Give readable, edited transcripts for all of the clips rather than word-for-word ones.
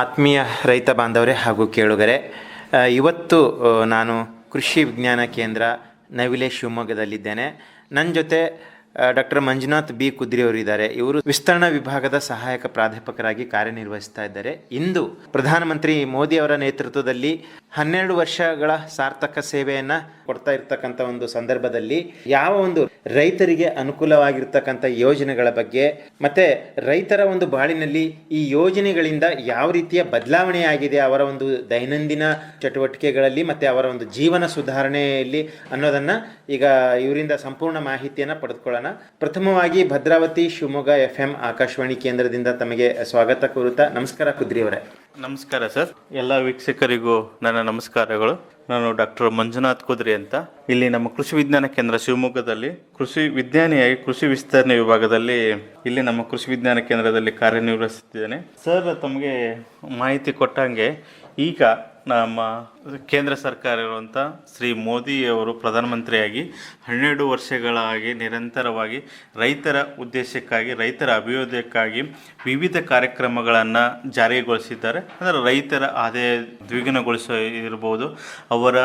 ಆತ್ಮೀಯ ರೈತ ಬಾಂಧವರೇ ಹಾಗೂ ಕೇಳುಗರೆ, ಇವತ್ತು ನಾನು ಕೃಷಿ ವಿಜ್ಞಾನ ಕೇಂದ್ರ ನವಿಲೆ ಶಿವಮೊಗ್ಗದಲ್ಲಿದ್ದೇನೆ. ನನ್ನ ಜೊತೆ ಡಾಕ್ಟರ್ ಮಂಜುನಾಥ್ ಬಿ ಕುದ್ರಿ ಅವರಿದ್ದಾರೆ. ಇವರು ವಿಸ್ತರಣಾ ವಿಭಾಗದ ಸಹಾಯಕ ಪ್ರಾಧ್ಯಾಪಕರಾಗಿ ಕಾರ್ಯನಿರ್ವಹಿಸ್ತಾ ಇದ್ದಾರೆ. ಇಂದು ಪ್ರಧಾನಮಂತ್ರಿ ಮೋದಿ ಅವರ ನೇತೃತ್ವದಲ್ಲಿ 12 ವರ್ಷಗಳ ಸಾರ್ಥಕ ಸೇವೆಯನ್ನು ಕೊಡ್ತಾ ಇರ್ತಕ್ಕಂಥ ಒಂದು ಸಂದರ್ಭದಲ್ಲಿ ಯಾವ ಒಂದು ರೈತರಿಗೆ ಅನುಕೂಲವಾಗಿರ್ತಕ್ಕಂಥ ಯೋಜನೆಗಳ ಬಗ್ಗೆ ಮತ್ತು ರೈತರ ಒಂದು ಬಾಳಿನಲ್ಲಿ ಈ ಯೋಜನೆಗಳಿಂದ ಯಾವ ರೀತಿಯ ಬದಲಾವಣೆ ಆಗಿದೆ ಅವರ ಒಂದು ದೈನಂದಿನ ಚಟುವಟಿಕೆಗಳಲ್ಲಿ ಮತ್ತು ಅವರ ಒಂದು ಜೀವನ ಸುಧಾರಣೆಯಲ್ಲಿ ಅನ್ನೋದನ್ನು ಈಗ ಇವರಿಂದ ಸಂಪೂರ್ಣ ಮಾಹಿತಿಯನ್ನು ಪಡೆದುಕೊಳ್ಳೋಣ. ಪ್ರಥಮವಾಗಿ ಭದ್ರಾವತಿ ಶಿವಮೊಗ್ಗ FM ಆಕಾಶವಾಣಿ ಕೇಂದ್ರದಿಂದ ತಮಗೆ ಸ್ವಾಗತ ಕೋರುತ್ತಾ. ನಮಸ್ಕಾರ ಕುದ್ರಿ ಅವರೇ. ನಮಸ್ಕಾರ ಸರ್. ಎಲ್ಲ ವೀಕ್ಷಕರಿಗೂ ನನ್ನ ನಮಸ್ಕಾರಗಳು. ನಾನು ಡಾಕ್ಟರ್ ಮಂಜುನಾಥ್ ಕುದ್ರಿ ಅಂತ, ಇಲ್ಲಿ ನಮ್ಮ ಕೃಷಿ ವಿಜ್ಞಾನ ಕೇಂದ್ರ ಶಿವಮೊಗ್ಗದಲ್ಲಿ ಕೃಷಿ ವಿಜ್ಞಾನಿಯಾಗಿ ಕೃಷಿ ವಿಸ್ತರಣೆ ವಿಭಾಗದಲ್ಲಿ ಇಲ್ಲಿ ನಮ್ಮ ಕೃಷಿ ವಿಜ್ಞಾನ ಕೇಂದ್ರದಲ್ಲಿ ಕಾರ್ಯನಿರ್ವಹಿಸುತ್ತಿದ್ದೇನೆ. ಸರ್, ತಮಗೆ ಮಾಹಿತಿ ಕೊಟ್ಟಂಗೆ ಈಗ ನಮ್ಮ ಕೇಂದ್ರ ಸರ್ಕಾರ ಇರುವಂಥ ಶ್ರೀ ಮೋದಿ ಅವರು ಪ್ರಧಾನಮಂತ್ರಿಯಾಗಿ 12 ವರ್ಷಗಳಾಗಿ ನಿರಂತರವಾಗಿ ರೈತರ ಉದ್ದೇಶಕ್ಕಾಗಿ, ರೈತರ ಅಭಿವೃದ್ಧಿಯಕ್ಕಾಗಿ ವಿವಿಧ ಕಾರ್ಯಕ್ರಮಗಳನ್ನು ಜಾರಿಗೊಳಿಸಿದ್ದಾರೆ. ಅಂದರೆ ರೈತರ ಆದಾಯ ದ್ವಿಗುಣಗೊಳಿಸಿರ್ಬೋದು, ಅವರ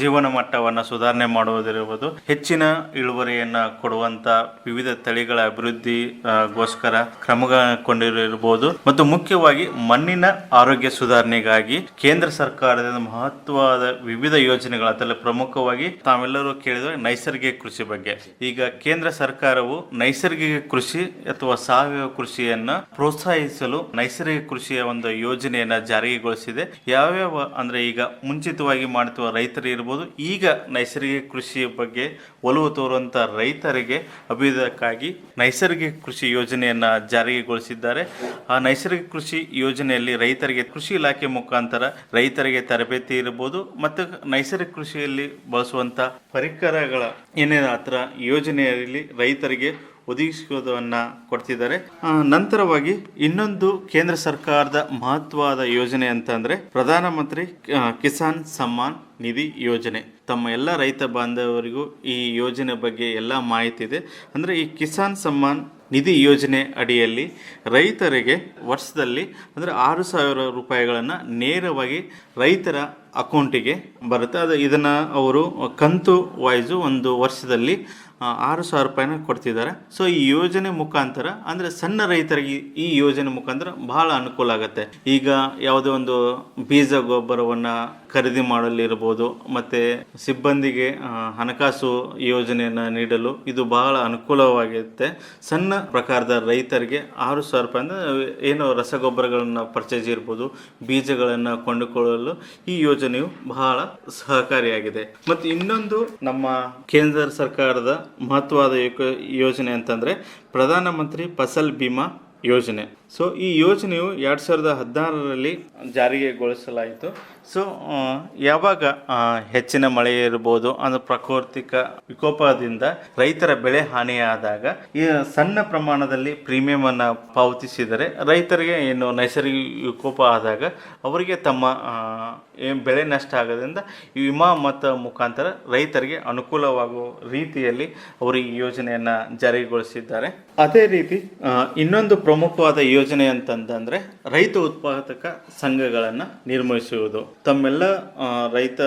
ಜೀವನ ಮಟ್ಟವನ್ನು ಸುಧಾರಣೆ ಮಾಡುವುದಿರ್ಬೋದು, ಹೆಚ್ಚಿನ ಇಳುವರಿಯನ್ನು ಕೊಡುವಂಥ ವಿವಿಧ ತಳಿಗಳ ಅಭಿವೃದ್ಧಿಗೋಸ್ಕರ ಕ್ರಮಗೊಂಡಿರಬಹುದು ಮತ್ತು ಮುಖ್ಯವಾಗಿ ಮಣ್ಣಿನ ಆರೋಗ್ಯ ಸುಧಾರಣೆಗಾಗಿ ಕೇಂದ್ರ ಸರ್ಕಾರದ ಮಹತ್ವದ ವಿವಿಧ ಯೋಜನೆಗಳು, ಅದರಲ್ಲಿ ಪ್ರಮುಖವಾಗಿ ತಾವೆಲ್ಲರೂ ಕೇಳಿದ ನೈಸರ್ಗಿಕ ಕೃಷಿ ಬಗ್ಗೆ. ಈಗ ಕೇಂದ್ರ ಸರ್ಕಾರವು ನೈಸರ್ಗಿಕ ಕೃಷಿ ಅಥವಾ ಸಾವಯವ ಕೃಷಿಯನ್ನ ಪ್ರೋತ್ಸಾಹಿಸಲು ನೈಸರ್ಗಿಕ ಕೃಷಿಯ ಒಂದು ಯೋಜನೆಯನ್ನ ಜಾರಿಗೊಳಿಸಿದೆ. ಯಾವ್ಯಾವ ಅಂದ್ರೆ ಈಗ ಮುಂಚಿತವಾಗಿ ಮಾಡುತ್ತಿರುವ ರೈತರು ಇರ್ಬೋದು, ಈಗ ನೈಸರ್ಗಿಕ ಕೃಷಿಯ ಬಗ್ಗೆ ಒಲವು ತೋರುವಂತ ರೈತರಿಗೆ ಅಭಿವೃದ್ಧಿಗಾಗಿ ನೈಸರ್ಗಿಕ ಕೃಷಿ ಯೋಜನೆಯನ್ನ ಜಾರಿಗೊಳಿಸಿದ್ದಾರೆ. ಆ ನೈಸರ್ಗಿಕ ಕೃಷಿ ಯೋಜನೆಯಲ್ಲಿ ರೈತರಿಗೆ ಕೃಷಿ ಇಲಾಖೆ ಮುಖಾಂತರ ರೈತರಿಗೆ ತರಬೇತಿ ಇರಬಹುದು ಮತ್ತು ನೈಸರ್ಗಿಕ ಕೃಷಿಯಲ್ಲಿ ಬಳಸುವಂತ ಪರಿಕರಗಳ ಏನೇನು ಹತ್ರ ಯೋಜನೆಯಲ್ಲಿ ರೈತರಿಗೆ ಒದಗಿಸುವುದನ್ನು ಕೊಡ್ತಿದ್ದಾರೆ. ನಂತರವಾಗಿ ಇನ್ನೊಂದು ಕೇಂದ್ರ ಸರ್ಕಾರದ ಮಹತ್ವದ ಯೋಜನೆ ಅಂತಂದ್ರೆ ಪ್ರಧಾನಮಂತ್ರಿ ಕಿಸಾನ್ ಸಮ್ಮಾನ್ ನಿಧಿ ಯೋಜನೆ. ತಮ್ಮ ಎಲ್ಲ ರೈತ ಬಾಂಧವರಿಗೂ ಈ ಯೋಜನೆ ಬಗ್ಗೆ ಎಲ್ಲ ಮಾಹಿತಿ ಇದೆ. ಅಂದರೆ ಈ ಕಿಸಾನ್ ಸಮ್ಮಾನ್ ನಿಧಿ ಯೋಜನೆ ಅಡಿಯಲ್ಲಿ ರೈತರಿಗೆ ವರ್ಷದಲ್ಲಿ ಅಂದರೆ 6,000 ರೂಪಾಯಿಗಳನ್ನು ನೇರವಾಗಿ ರೈತರ ಅಕೌಂಟಿಗೆ ಬರುತ್ತೆ. ಇದನ್ನು ಅವರು ಕಂತು ವೈಸು ಒಂದು ವರ್ಷದಲ್ಲಿ 6,000 ರೂಪಾಯಿನ ಕೊಡ್ತಿದ್ದಾರೆ. ಸೊ ಈ ಯೋಜನೆ ಮುಖಾಂತರ ಅಂದರೆ ಸಣ್ಣ ರೈತರಿಗೆ ಈ ಯೋಜನೆ ಮುಖಾಂತರ ಬಹಳ ಅನುಕೂಲ ಆಗುತ್ತೆ. ಈಗ ಯಾವುದೇ ಒಂದು ಬೀಜ ಗೊಬ್ಬರವನ್ನು ಖರೀದಿ ಮಾಡಲಿರ್ಬೋದು ಮತ್ತು ಸಿಬ್ಬಂದಿಗೆ ಹಣಕಾಸು ಯೋಜನೆಯನ್ನು ನೀಡಲು ಇದು ಬಹಳ ಅನುಕೂಲವಾಗಿರುತ್ತೆ. ಸಣ್ಣ ಪ್ರಕಾರದ ರೈತರಿಗೆ 6,000 ರೂಪಾಯಿ ಅಂದರೆ ಏನು ರಸಗೊಬ್ಬರಗಳನ್ನು ಪರ್ಚೇಸ್ ಇರ್ಬೋದು, ಬೀಜಗಳನ್ನು ಕೊಂಡುಕೊಳ್ಳಲು ಈ ಯೋಜನೆಯು ಬಹಳ ಸಹಕಾರಿಯಾಗಿದೆ. ಮತ್ತು ಇನ್ನೊಂದು ನಮ್ಮ ಕೇಂದ್ರ ಸರ್ಕಾರದ ಮಹತ್ವದ ಯೋಜನೆ ಅಂತಂದರೆ ಪ್ರಧಾನಮಂತ್ರಿ ಫಸಲ್ ಬಿಮಾ ಯೋಜನೆ. ಸೊ ಈ ಯೋಜನೆಯು 2016ರಲ್ಲಿ ಜಾರಿಗೆಗೊಳಿಸಲಾಯಿತು. ಸೊ ಯಾವಾಗ ಹೆಚ್ಚಿನ ಮಳೆ ಇರ್ಬೋದು, ಅಂದರೆ ಪ್ರಾಕೃತಿಕ ವಿಕೋಪದಿಂದ ರೈತರ ಬೆಳೆ ಹಾನಿಯಾದಾಗ ಈ ಸಣ್ಣ ಪ್ರಮಾಣದಲ್ಲಿ ಪ್ರೀಮಿಯಂ ಅನ್ನು ಪಾವತಿಸಿದರೆ ರೈತರಿಗೆ ಏನು ನೈಸರ್ಗಿಕ ವಿಕೋಪ ಆದಾಗ ಅವರಿಗೆ ತಮ್ಮ ಬೆಳೆ ನಷ್ಟ ಆಗೋದ್ರಿಂದ ಈ ವಿಮಾ ಮೊತ್ತ ಮುಖಾಂತರ ರೈತರಿಗೆ ಅನುಕೂಲವಾಗುವ ರೀತಿಯಲ್ಲಿ ಅವರು ಈ ಯೋಜನೆಯನ್ನು ಜಾರಿಗೊಳಿಸಿದ್ದಾರೆ. ಅದೇ ರೀತಿ ಇನ್ನೊಂದು ಪ್ರಮುಖವಾದ ಯೋಜನೆ ಅಂತಂದ್ರೆ ರೈತ ಉತ್ಪಾದಕ ಸಂಘಗಳನ್ನು ನಿರ್ಮಿಸುವುದು. ತಮ್ಮೆಲ್ಲ ರೈತ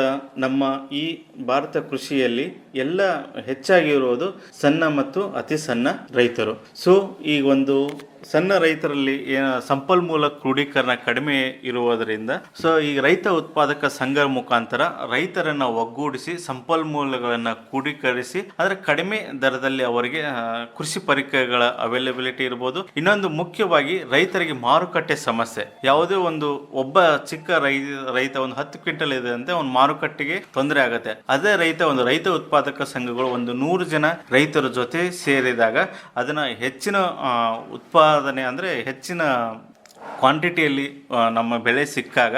ನಮ್ಮ ಈ ಭಾರತ ಕೃಷಿಯಲ್ಲಿ ಎಲ್ಲ ಹೆಚ್ಚಾಗಿರುವುದು ಸಣ್ಣ ಮತ್ತು ಅತಿ ಸಣ್ಣ ರೈತರು. ಸೊ ಈ ಒಂದು ಸಣ್ಣ ರೈತರಲ್ಲಿ ಸಂಪನ್ಮೂಲ ಕ್ರೋಢೀಕರಣ ಕಡಿಮೆ ಇರುವುದರಿಂದ ಸೊ ಈ ರೈತ ಉತ್ಪಾದಕ ಸಂಘ ಮುಖಾಂತರ ರೈತರನ್ನ ಒಗ್ಗೂಡಿಸಿ ಸಂಪನ್ಮೂಲಗಳನ್ನು ಕ್ರೋಢೀಕರಿಸಿ ಅದರ ಕಡಿಮೆ ದರದಲ್ಲಿ ಅವರಿಗೆ ಕೃಷಿ ಪರಿಕರಗಳ ಅವೈಲಬಿಲಿಟಿ ಇರ್ಬೋದು. ಇನ್ನೊಂದು ಮುಖ್ಯವಾಗಿ ರೈತರಿಗೆ ಮಾರುಕಟ್ಟೆ ಸಮಸ್ಯೆ. ಯಾವುದೇ ಒಂದು ಒಬ್ಬ ಚಿಕ್ಕ ರೈತ ಒಂದು 10 ಕ್ವಿಂಟಲ್ ಇದೆ ಅಂತ ಒಂದು ಮಾರುಕಟ್ಟೆಗೆ ತೊಂದರೆ ಆಗುತ್ತೆ. ಅದೇ ಒಂದು ರೈತ ಉತ್ಪಾದಕ ಸಂಘಗಳು ಒಂದು 100 ಜನ ರೈತರ ಜೊತೆ ಸೇರಿದಾಗ ಅದನ್ನ ಹೆಚ್ಚಿನ ಉತ್ಪಾದನೆ ಅಂದರೆ ಹೆಚ್ಚಿನ ಕ್ವಾಂಟಿಟಿಯಲ್ಲಿ ನಮ್ಮ ಬೆಳೆ ಸಿಕ್ಕಾಗ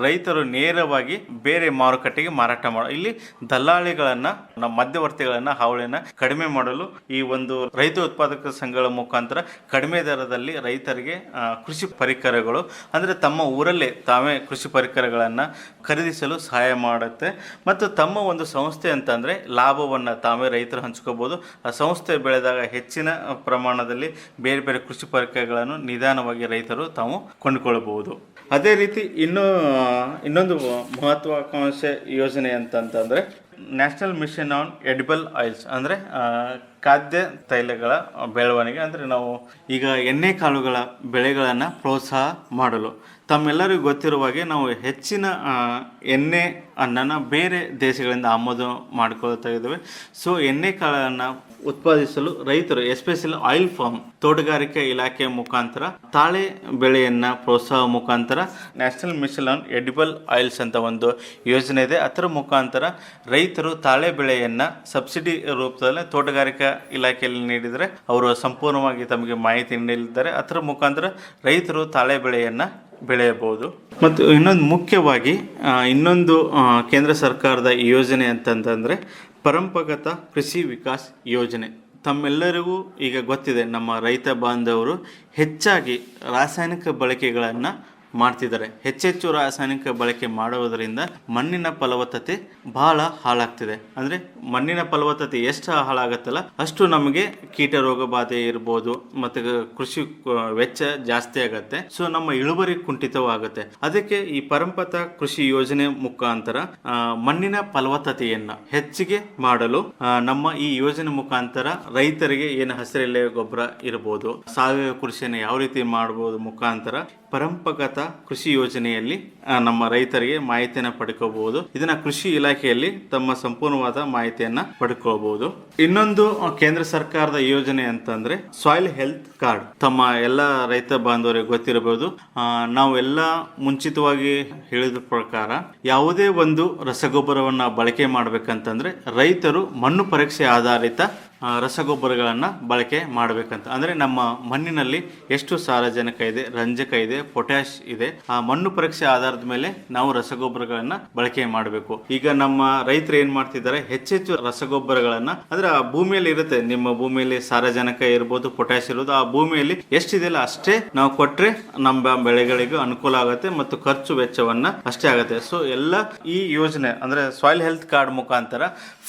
ರೈತರು ನೇರವಾಗಿ ಬೇರೆ ಮಾರುಕಟ್ಟೆಗೆ ಮಾರಾಟ ಇಲ್ಲಿ ದಲ್ಲಾಳಿಗಳನ್ನು, ನಮ್ಮ ಮಧ್ಯವರ್ತಿಗಳನ್ನು ಹಾವಳಿಯನ್ನು ಕಡಿಮೆ ಮಾಡಲು ಈ ಒಂದು ರೈತ ಉತ್ಪಾದಕ ಸಂಘಗಳ ಮುಖಾಂತರ ಕಡಿಮೆ ದರದಲ್ಲಿ ರೈತರಿಗೆ ಕೃಷಿ ಪರಿಕರಗಳು ಅಂದರೆ ತಮ್ಮ ಊರಲ್ಲೇ ತಾವೇ ಕೃಷಿ ಪರಿಕರಗಳನ್ನು ಖರೀದಿಸಲು ಸಹಾಯ ಮಾಡುತ್ತೆ. ಮತ್ತು ತಮ್ಮ ಒಂದು ಸಂಸ್ಥೆ ಅಂತಂದರೆ ಲಾಭವನ್ನು ತಾವೇ ರೈತರು ಹಂಚ್ಕೋಬೋದು. ಆ ಸಂಸ್ಥೆ ಬೆಳೆದಾಗ ಹೆಚ್ಚಿನ ಪ್ರಮಾಣದಲ್ಲಿ ಬೇರೆ ಬೇರೆ ಕೃಷಿ ಪರಿಕರಗಳನ್ನು ನಿಧಾನವಾಗಿ ರೈತರು ತಾವು ಕೊಂಡುಕೊಳ್ಳಬಹುದು. ಅದೇ ರೀತಿ ಇನ್ನೊಂದು ಮಹತ್ವಾಕಾಂಕ್ಷೆ ಯೋಜನೆ ಅಂತಂತಂದರೆ national mission on edible oils, ಅಂದರೆ ಖಾದ್ಯ ತೈಲಗಳ ಬೆಳವಣಿಗೆ. ಅಂದರೆ ನಾವು ಈಗ ಎಣ್ಣೆ ಕಾಳುಗಳ ಬೆಳೆಗಳನ್ನು ಪ್ರೋತ್ಸಾಹ ಮಾಡಲು ತಮ್ಮೆಲ್ಲರಿಗೂ ಗೊತ್ತಿರುವ ಹಾಗೆ ನಾವು ಹೆಚ್ಚಿನ ಎಣ್ಣೆ ಅನ್ನನ ಬೇರೆ ದೇಶಗಳಿಂದ ಆಮದು ಮಾಡಿಕೊಳ್ತಾ ಇದ್ದೇವೆ. ಸೊ ಎಣ್ಣೆ ಕಾಳನ್ನು ಉತ್ಪಾದಿಸಲು ರೈತರು, ಎಸ್ಪೆಷಲಿ ಆಯಿಲ್ ಫಾರ್ಮ್, ತೋಟಗಾರಿಕೆ ಇಲಾಖೆ ಮುಖಾಂತರ ತಾಳೆ ಬೆಳೆಯನ್ನು ಪ್ರೋತ್ಸಾಹ ಮುಖಾಂತರ national mission on edible oils ಅಂತ ಒಂದು ಯೋಜನೆ ಇದೆ. ಅದರ ಮುಖಾಂತರ ರೈತರು ತಾಳೆ ಬೆಳೆಯನ್ನು ಸಬ್ಸಿಡಿ ರೂಪದಲ್ಲಿ ತೋಟಗಾರಿಕಾ ಇಲಾಖೆಯಲ್ಲಿ ನೀಡಿದರೆ ಅವರು ಸಂಪೂರ್ಣವಾಗಿ ತಮಗೆ ಮಾಹಿತಿ ನೀಡಲಿದ್ದಾರೆ. ಅದರ ಮುಖಾಂತರ ರೈತರು ತಾಳೆ ಬೆಳೆಯನ್ನು ಬೆಳೆಯಬಹುದು. ಮತ್ತು ಇನ್ನೊಂದು ಮುಖ್ಯವಾಗಿ ಕೇಂದ್ರ ಸರ್ಕಾರದ ಯೋಜನೆ ಅಂತಂತಂದರೆ ಪರಂಪರಾಗತ ಕೃಷಿ ವಿಕಾಸ್ ಯೋಜನೆ. ತಮ್ಮೆಲ್ಲರಿಗೂ ಈಗ ಗೊತ್ತಿದೆ, ನಮ್ಮ ರೈತ ಬಾಂಧವರು ಹೆಚ್ಚಾಗಿ ರಾಸಾಯನಿಕ ಬಳಕೆಗಳನ್ನು ಮಾಡ್ತಿದ್ದಾರೆ. ಹೆಚ್ಚೆಚ್ಚು ರಾಸಾಯನಿಕ ಬಳಕೆ ಮಾಡುವುದರಿಂದ ಮಣ್ಣಿನ ಫಲವತ್ತತೆ ಬಹಳ ಹಾಳಾಗ್ತಿದೆ. ಅಂದರೆ ಮಣ್ಣಿನ ಫಲವತ್ತತೆ ಎಷ್ಟು ಹಾಳಾಗುತ್ತಲ್ಲ ಅಷ್ಟು ನಮಗೆ ಕೀಟ ರೋಗ ಬಾಧೆ ಇರ್ಬೋದು, ಮತ್ತು ಕೃಷಿ ವೆಚ್ಚ ಜಾಸ್ತಿ ಆಗುತ್ತೆ. ಸೊ ನಮ್ಮ ಇಳುವರಿ ಕುಂಠಿತವಾಗುತ್ತೆ. ಅದಕ್ಕೆ ಈ ಪರಂಪರಾ ಕೃಷಿ ಯೋಜನೆ ಮುಖಾಂತರ ಮಣ್ಣಿನ ಫಲವತ್ತತೆಯನ್ನು ಹೆಚ್ಚಿಗೆ ಮಾಡಲು ನಮ್ಮ ಈ ಯೋಜನೆ ಮುಖಾಂತರ ರೈತರಿಗೆ ಏನು ಹಸಿರೆಲೆ ಗೊಬ್ಬರ ಇರ್ಬೋದು, ಸಾವಯವ ಕೃಷಿಯನ್ನು ಯಾವ ರೀತಿ ಮಾಡಬಹುದು ಮುಖಾಂತರ ಪರಂಪರಾಗತ ಕೃಷಿ ಯೋಜನೆಯಲ್ಲಿ ನಮ್ಮ ರೈತರಿಗೆ ಮಾಹಿತಿಯನ್ನು ಪಡ್ಕೋಬಹುದು. ಇದನ್ನ ಕೃಷಿ ಇಲಾಖೆಯಲ್ಲಿ ತಮ್ಮ ಸಂಪೂರ್ಣವಾದ ಮಾಹಿತಿಯನ್ನ ಪಡ್ಕೋಬಹುದು. ಇನ್ನೊಂದು ಕೇಂದ್ರ ಸರ್ಕಾರದ ಯೋಜನೆ ಅಂತಂದ್ರೆ ಸಾಯಿಲ್ ಹೆಲ್ತ್ ಕಾರ್ಡ್. ತಮ್ಮ ಎಲ್ಲ ರೈತ ಬಾಂಧವರಿಗೆ ಗೊತ್ತಿರಬಹುದು. ನಾವೆಲ್ಲ ಮುಂಚಿತವಾಗಿ ಹೇಳಿದ ಪ್ರಕಾರ ಯಾವುದೇ ಒಂದು ರಸಗೊಬ್ಬರವನ್ನ ಬಳಕೆ ಮಾಡ್ಬೇಕಂತಂದ್ರೆ ರೈತರು ಮಣ್ಣು ಪರೀಕ್ಷೆ ಆಧಾರಿತ ರಸಗೊಬ್ಬರಗಳನ್ನು ಬಳಕೆ ಮಾಡಬೇಕಂತ. ಅಂದರೆ ನಮ್ಮ ಮಣ್ಣಿನಲ್ಲಿ ಎಷ್ಟು ಸಾರಜನಕ ಇದೆ, ರಂಜಕ ಇದೆ, ಪೊಟ್ಯಾಶ್ ಇದೆ, ಆ ಮಣ್ಣು ಪರೀಕ್ಷೆ ಆಧಾರದ ಮೇಲೆ ನಾವು ರಸಗೊಬ್ಬರಗಳನ್ನು ಬಳಕೆ ಮಾಡಬೇಕು. ಈಗ ನಮ್ಮ ರೈತರು ಏನ್ ಮಾಡ್ತಿದ್ದಾರೆ, ಹೆಚ್ಚೆಚ್ಚು ರಸಗೊಬ್ಬರಗಳನ್ನ, ಅಂದ್ರೆ ಆ ಭೂಮಿಯಲ್ಲಿ ಇರುತ್ತೆ, ನಿಮ್ಮ ಭೂಮಿಯಲ್ಲಿ ಸಾರಜನಕ ಇರ್ಬೋದು, ಪೊಟ್ಯಾಶ್ ಇರ್ಬೋದು, ಆ ಭೂಮಿಯಲ್ಲಿ ಎಷ್ಟಿದೆಯಲ್ಲ ಅಷ್ಟೇ ನಾವು ಕೊಟ್ರೆ ನಮ್ಮ ಬೆಳೆಗಳಿಗೂ ಅನುಕೂಲ ಆಗುತ್ತೆ ಮತ್ತು ಖರ್ಚು ವೆಚ್ಚವನ್ನ ಅಷ್ಟೇ ಆಗುತ್ತೆ. ಸೊ ಎಲ್ಲ ಈ ಯೋಜನೆ ಅಂದ್ರೆ ಸಾಯಿಲ್ ಹೆಲ್ತ್ ಕಾರ್ಡ್ ಮುಖಾಂತರ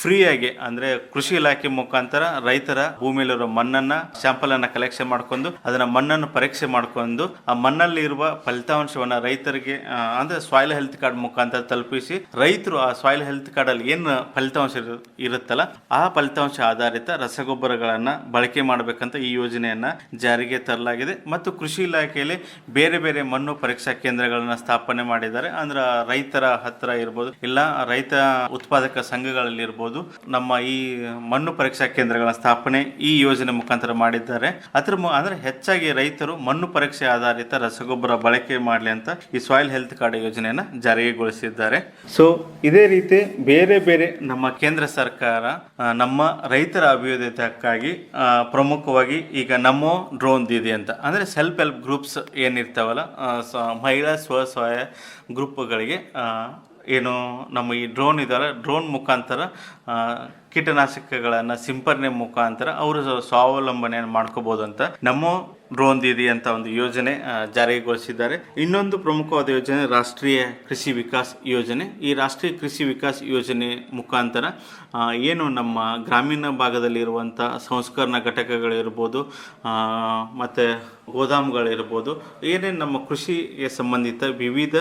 ಫ್ರೀಯಾಗಿ, ಅಂದ್ರೆ ಕೃಷಿ ಇಲಾಖೆ ಮುಖಾಂತರ ರೈತರ ಭೂಮಿಯಲ್ಲಿರೋ ಮಣ್ಣನ್ನ ಸ್ಯಾಂಪಲ್ ಅನ್ನ ಕಲೆಕ್ಷನ್ ಮಾಡ್ಕೊಂಡು ಅದನ್ನ ಮಣ್ಣನ್ನು ಪರೀಕ್ಷೆ ಮಾಡ್ಕೊಂಡು ಆ ಮಣ್ಣಲ್ಲಿ ಇರುವ ಫಲಿತಾಂಶವನ್ನ ರೈತರಿಗೆ ಅಂದ್ರೆ ಸಾಯಿಲ್ ಹೆಲ್ತ್ ಕಾರ್ಡ್ ಮುಖಾಂತರ ತಲುಪಿಸಿ ರೈತರು ಆ ಸಾಯಿಲ್ ಹೆಲ್ತ್ ಕಾರ್ಡ್ ಅಲ್ಲಿ ಏನು ಫಲಿತಾಂಶ ಇರುತ್ತಲ್ಲ ಆ ಫಲಿತಾಂಶ ಆಧಾರಿತ ರಸಗೊಬ್ಬರಗಳನ್ನ ಬಳಕೆ ಮಾಡಬೇಕಂತ ಈ ಯೋಜನೆಯನ್ನ ಜಾರಿಗೆ ತರಲಾಗಿದೆ. ಮತ್ತು ಕೃಷಿ ಇಲಾಖೆಯಲ್ಲಿ ಬೇರೆ ಬೇರೆ ಮಣ್ಣು ಪರೀಕ್ಷಾ ಕೇಂದ್ರಗಳನ್ನ ಸ್ಥಾಪನೆ ಮಾಡಿದ್ದಾರೆ. ಅಂದ್ರೆ ರೈತರ ಹತ್ರ ಇರ್ಬೋದು, ಇಲ್ಲ ರೈತ ಉತ್ಪಾದಕ ಸಂಘಗಳಲ್ಲಿ ಇರ್ಬೋದು, ನಮ್ಮ ಈ ಮಣ್ಣು ಪರೀಕ್ಷಾ ಕೇಂದ್ರಗಳ ಸ್ಥಾಪನೆ ಈ ಯೋಜನೆ ಮುಖಾಂತರ ಮಾಡಿದ್ದಾರೆ. ಅಂದ್ರೆ ಹೆಚ್ಚಾಗಿ ರೈತರು ಮಣ್ಣು ಪರೀಕ್ಷೆ ಆಧಾರಿತ ರಸಗೊಬ್ಬರ ಬಳಕೆ ಮಾಡಲಿ ಅಂತ ಈ ಸಾಯಿಲ್ ಹೆಲ್ತ್ ಕಾರ್ಡ್ ಯೋಜನೆಯನ್ನ ಜಾರಿಗೊಳಿಸಿದ್ದಾರೆ. ಸೊ ಇದೇ ರೀತಿ ಬೇರೆ ಬೇರೆ ನಮ್ಮ ಕೇಂದ್ರ ಸರ್ಕಾರ ನಮ್ಮ ರೈತರ ಅಭಿವೃದ್ಧಿಯಕ್ಕಾಗಿ ಪ್ರಮುಖವಾಗಿ ಈಗ ನಮೋ ಡ್ರೋನ್ ದೀದಿ ಅಂತ, ಅಂದ್ರೆ ಸೆಲ್ಫ್ ಹೆಲ್ಪ್ ಗ್ರೂಪ್ಸ್ ಏನಿರ್ತಾವಲ್ಲ, ಮಹಿಳಾ ಸ್ವಸಹಾಯ ಗ್ರೂಪ್ಗಳಿಗೆ ಏನು ನಮ್ಮ ಈ ಡ್ರೋನ್ ಇದಲ್ಲ, ಡ್ರೋನ್ ಮುಖಾಂತರ ಕೀಟನಾಶಕಗಳನ್ನು ಸಿಂಪರಣೆ ಮುಖಾಂತರ ಅವರು ಸ್ವಾವಲಂಬನೆಯನ್ನು ಮಾಡ್ಕೋಬಹುದು ಅಂತ ನಮ್ಮ ಡ್ರೋನ್ ದೀದಿ ಅಂತ ಒಂದು ಯೋಜನೆ ಜಾರಿಗೊಳಿಸಿದ್ದಾರೆ. ಇನ್ನೊಂದು ಪ್ರಮುಖವಾದ ಯೋಜನೆ ರಾಷ್ಟ್ರೀಯ ಕೃಷಿ ವಿಕಾಸ್ ಯೋಜನೆ. ಈ ರಾಷ್ಟ್ರೀಯ ಕೃಷಿ ವಿಕಾಸ್ ಯೋಜನೆ ಮುಖಾಂತರ ಏನು ನಮ್ಮ ಗ್ರಾಮೀಣ ಭಾಗದಲ್ಲಿರುವಂಥ ಸಂಸ್ಕರಣಾ ಘಟಕಗಳಿರ್ಬೋದು, ಮತ್ತು ಗೋದಾಮುಗಳಿರ್ಬೋದು, ಏನೇನು ನಮ್ಮ ಕೃಷಿಗೆ ಸಂಬಂಧಿತ ವಿವಿಧ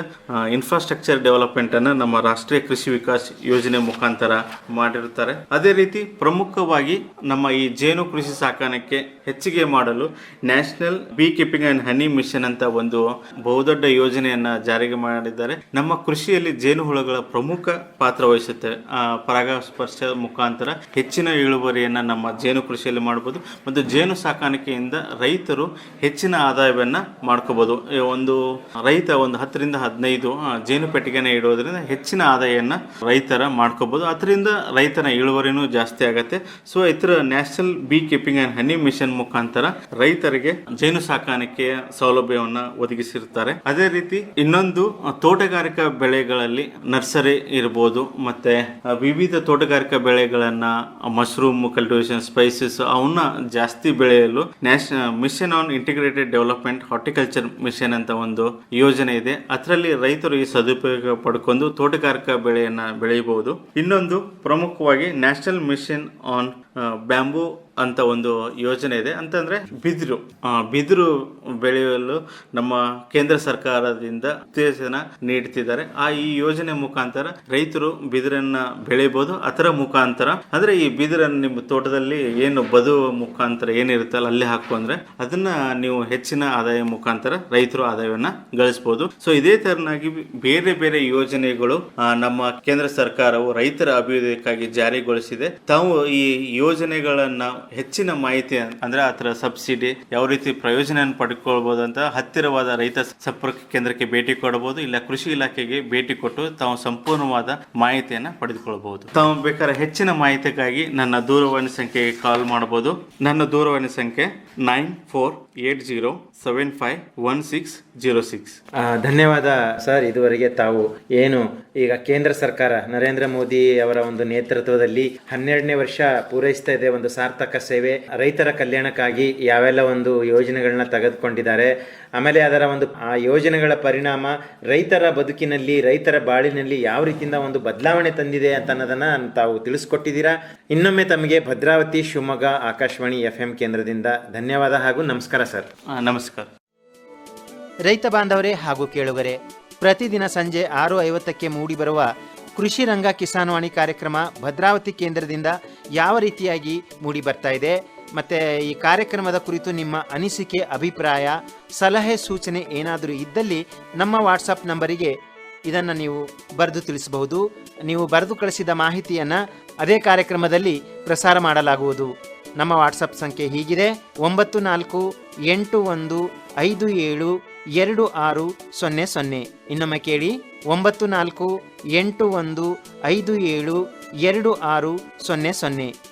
ಇನ್ಫ್ರಾಸ್ಟ್ರಕ್ಚರ್ ಡೆವಲಪ್ಮೆಂಟನ್ನು ನಮ್ಮ ರಾಷ್ಟ್ರೀಯ ಕೃಷಿ ವಿಕಾಸ್ ಯೋಜನೆ ಮುಖಾಂತರ ಮಾಡಿರುತ್ತಾರೆ. ಅದೇ ರೀತಿ ಪ್ರಮುಖವಾಗಿ ನಮ್ಮ ಈ ಜೇನು ಕೃಷಿ ಸಾಕಾಣಿಕೆ ಹೆಚ್ಚಿಗೆ ಮಾಡಲು national beekeeping and honey mission ಅಂತ ಒಂದು ಬಹುದೊಡ್ಡ ಯೋಜನೆಯನ್ನ ಜಾರಿಗೆ ಮಾಡಿದ್ದಾರೆ. ನಮ್ಮ ಕೃಷಿಯಲ್ಲಿ ಜೇನುಹುಳುಗಳ ಪ್ರಮುಖ ಪಾತ್ರ ವಹಿಸುತ್ತೆ. ಪರಾಗಸ್ಪರ್ಶ ಮುಖಾಂತರ ಹೆಚ್ಚಿನ ಇಳುವರಿಯನ್ನ ನಮ್ಮ ಜೇನು ಕೃಷಿಯಲ್ಲಿ ಮಾಡಬಹುದು ಮತ್ತು ಜೇನು ಸಾಕಾಣಿಕೆಯಿಂದ ರೈತರು ಹೆಚ್ಚಿನ ಆದಾಯವನ್ನ ಮಾಡ್ಕೋಬಹುದು. ಒಂದು ರೈತ ಒಂದು 10 ರಿಂದ 15 ಜೇನು ಪೆಟ್ಟಿಗೆನ ಇಡೋದ್ರಿಂದ ಹೆಚ್ಚಿನ ಆದಾಯವನ್ನ ರೈತರ ಮಾಡ್ಕೋಬಹುದು. ಅದರಿಂದ ರೈತನ ಇಳುವರಿನೂ ಜಾಸ್ತಿ ಆಗುತ್ತೆ. ಸೊ ಇತರ national beekeeping and honey mission ಮುಖಾಂತರ ರೈತರಿಗೆ ಜೇನು ಸಾಕಾಣಿಕೆಯ ಸೌಲಭ್ಯವನ್ನ ಒದಗಿಸಿರ್ತಾರೆ. ಅದೇ ರೀತಿ ಇನ್ನೊಂದು ತೋಟಗಾರಿಕಾ ಬೆಳೆಗಳಲ್ಲಿ ನರ್ಸರಿ ಇರಬಹುದು, ಮತ್ತೆ ವಿವಿಧ ತೋಟಗಾರಿಕಾ ಬೆಳೆಗಳನ್ನ ಮಶ್ರೂಮ್ ಕಲ್ಟಿವೇಶನ್, ಸ್ಪೈಸಸ್ ಅವನ್ನ ಜಾಸ್ತಿ ಬೆಳೆಯಲು national mission on integrated development horticulture mission ಅಂತ ಒಂದು ಯೋಜನೆ ಇದೆ. ಅದರಲ್ಲಿ ರೈತರು ಈ ಸದುಪಯೋಗ ಪಡ್ಕೊಂಡು ತೋಟಗಾರಿಕಾ ಬೆಳೆಯನ್ನ ಬೆಳೆಯಬಹುದು. ಇನ್ನೊಂದು ಪ್ರಮುಖವಾಗಿ ನ್ಯಾಷನಲ್ ಮಿಷನ್ ಆನ್ ಬ್ಯಾಂಬೂ ಅಂತ ಒಂದು ಯೋಜನೆ ಇದೆ. ಅಂತಂದ್ರೆ ಬಿದಿರು ಬೆಳೆಯಲು ನಮ್ಮ ಕೇಂದ್ರ ಸರ್ಕಾರದಿಂದ ಉತ್ತೇಜನ ನೀಡ್ತಿದ್ದಾರೆ. ಈ ಯೋಜನೆ ಮುಖಾಂತರ ರೈತರು ಬಿದಿರನ್ನ ಬೆಳೆಯಬಹುದು. ಅದರ ಮುಖಾಂತರ ಅಂದ್ರೆ ಈ ಬಿದಿರನ್ನು ನಿಮ್ಮ ತೋಟದಲ್ಲಿ ಏನು ಬದುವ ಮುಖಾಂತರ ಏನಿರುತ್ತಲ್ಲ ಅಲ್ಲಿ ಹಾಕೊಂಡ್ರೆ ಅದನ್ನ ನೀವು ಹೆಚ್ಚಿನ ಆದಾಯ ಮುಖಾಂತರ ರೈತರು ಆದಾಯವನ್ನ ಗಳಿಸಬಹುದು. ಸೊ ಇದೇ ತರನಾಗಿ ಬೇರೆ ಬೇರೆ ಯೋಜನೆಗಳು ನಮ್ಮ ಕೇಂದ್ರ ಸರ್ಕಾರವು ರೈತರ ಅಭಿವೃದ್ಧಿಗಾಗಿ ಜಾರಿಗೊಳಿಸಿದೆ. ತಾವು ಈ ಯೋಜನೆಗಳನ್ನ ಹೆಚ್ಚಿನ ಮಾಹಿತಿ ಅಂದ್ರೆ ಅದರ ಸಬ್ಸಿಡಿ ಯಾವ ರೀತಿ ಪ್ರಯೋಜನ ಪಡ್ಕೊಳ್ಬಹುದು ಅಂತ ಹತ್ತಿರವಾದ ರೈತ ಸಂಪರ್ಕ ಕೇಂದ್ರಕ್ಕೆ ಭೇಟಿ ಕೊಡಬಹುದು, ಇಲ್ಲ ಕೃಷಿ ಇಲಾಖೆಗೆ ಭೇಟಿ ಕೊಟ್ಟು ತಾವು ಸಂಪೂರ್ಣವಾದ ಮಾಹಿತಿಯನ್ನ ಪಡೆದುಕೊಳ್ಳಬಹುದು. ತಾವು ಬೇಕಾದ್ರೆ ಹೆಚ್ಚಿನ ಮಾಹಿತಿಗಾಗಿ ನನ್ನ ದೂರವಾಣಿ ಸಂಖ್ಯೆಗೆ ಕಾಲ್ ಮಾಡಬಹುದು. ನನ್ನ ದೂರವಾಣಿ ಸಂಖ್ಯೆ 9480751606. ಧನ್ಯವಾದ ಸರ್. ಇದುವರೆಗೆ ತಾವು ಏನು ಈಗ ಕೇಂದ್ರ ಸರ್ಕಾರ ನರೇಂದ್ರ ಮೋದಿ ಅವರ ಒಂದು ನೇತೃತ್ವದಲ್ಲಿ 12ನೇ ವರ್ಷ ಪೂರೈಸ್ತಾ ಇದೆ ಒಂದು ಸಾರ್ಥಕ ಸೇವೆ, ರೈತರ ಕಲ್ಯಾಣಕ್ಕಾಗಿ ಯಾವೆಲ್ಲ ಒಂದು ಯೋಜನೆಗಳನ್ನ ತೆಗೆದುಕೊಂಡಿದ್ದಾರೆ, ಆಮೇಲೆ ಅದರ ಒಂದು ಆ ಯೋಜನೆಗಳ ಪರಿಣಾಮ ರೈತರ ಬದುಕಿನಲ್ಲಿ ರೈತರ ಬಾಳಿನಲ್ಲಿ ಯಾವ ರೀತಿಯಿಂದ ಒಂದು ಬದಲಾವಣೆ ತಂದಿದೆ ಅಂತ ಅನ್ನೋದನ್ನ ತಾವು ತಿಳಿಸ್ಕೊಟ್ಟಿದ್ದೀರಾ. ಇನ್ನೊಮ್ಮೆ ತಮಗೆ ಭದ್ರಾವತಿ ಶಿವಮೊಗ್ಗ ಆಕಾಶವಾಣಿ FM ಕೇಂದ್ರದಿಂದ ಧನ್ಯವಾದ ಹಾಗೂ ನಮಸ್ಕಾರ ಸರ್. ನಮಸ್ಕಾರ. ರೈತ ಬಾಂಧವರೇ ಹಾಗೂ ಕೇಳುಗರೆ, ಪ್ರತಿದಿನ ಸಂಜೆ 6:50ಕ್ಕೆ ಮೂಡಿಬರುವ ಕೃಷಿ ರಂಗ ಕಿಸಾನ್ವಾಣಿ ಕಾರ್ಯಕ್ರಮ ಭದ್ರಾವತಿ ಕೇಂದ್ರದಿಂದ ಯಾವ ರೀತಿಯಾಗಿ ಮೂಡಿ ಬರ್ತಾ ಇದೆ, ಮತ್ತು ಈ ಕಾರ್ಯಕ್ರಮದ ಕುರಿತು ನಿಮ್ಮ ಅನಿಸಿಕೆ, ಅಭಿಪ್ರಾಯ, ಸಲಹೆ, ಸೂಚನೆ ಏನಾದರೂ ಇದ್ದಲ್ಲಿ ನಮ್ಮ ವಾಟ್ಸಪ್ ನಂಬರಿಗೆ ಇದನ್ನು ನೀವು ಬರೆದು ತಿಳಿಸಬಹುದು. ನೀವು ಬರೆದು ಕಳಿಸಿದ ಮಾಹಿತಿಯನ್ನು ಅದೇ ಕಾರ್ಯಕ್ರಮದಲ್ಲಿ ಪ್ರಸಾರ ಮಾಡಲಾಗುವುದು. ನಮ್ಮ ವಾಟ್ಸಪ್ ಸಂಖ್ಯೆ ಹೀಗಿದೆ: 9481572600. ಇನ್ನೊಮ್ಮೆ ಕೇಳಿ: 9481572600.